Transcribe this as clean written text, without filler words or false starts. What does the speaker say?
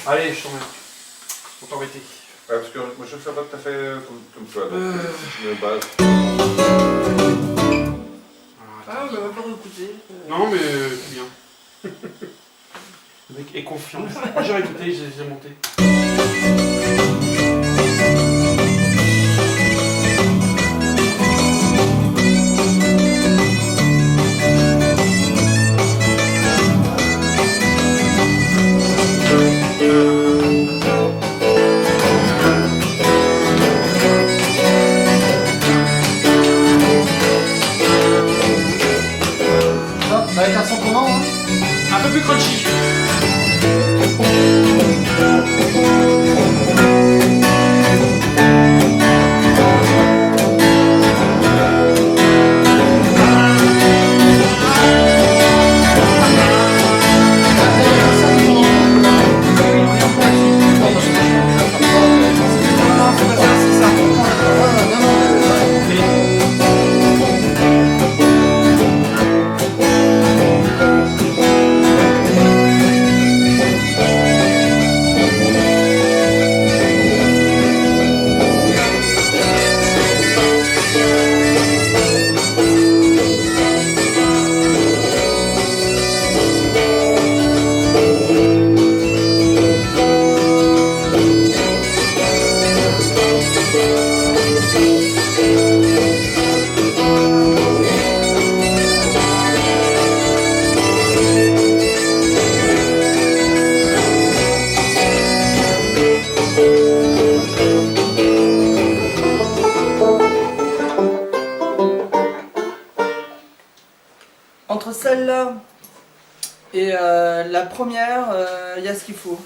Allez, je t'en mets. Pour t'embêter. Ouais, parce que moi je ne fais pas tout à fait comme toi, donc si tu me bases. Ah, on va pas réécouter. Non, mais c'est bien. Avec confiance. Moi j'ai réécouté, j'ai monté. Avec un son comment hein? Un peu plus crunchy. Entre celle-là et la première, il y a ce qu'il faut.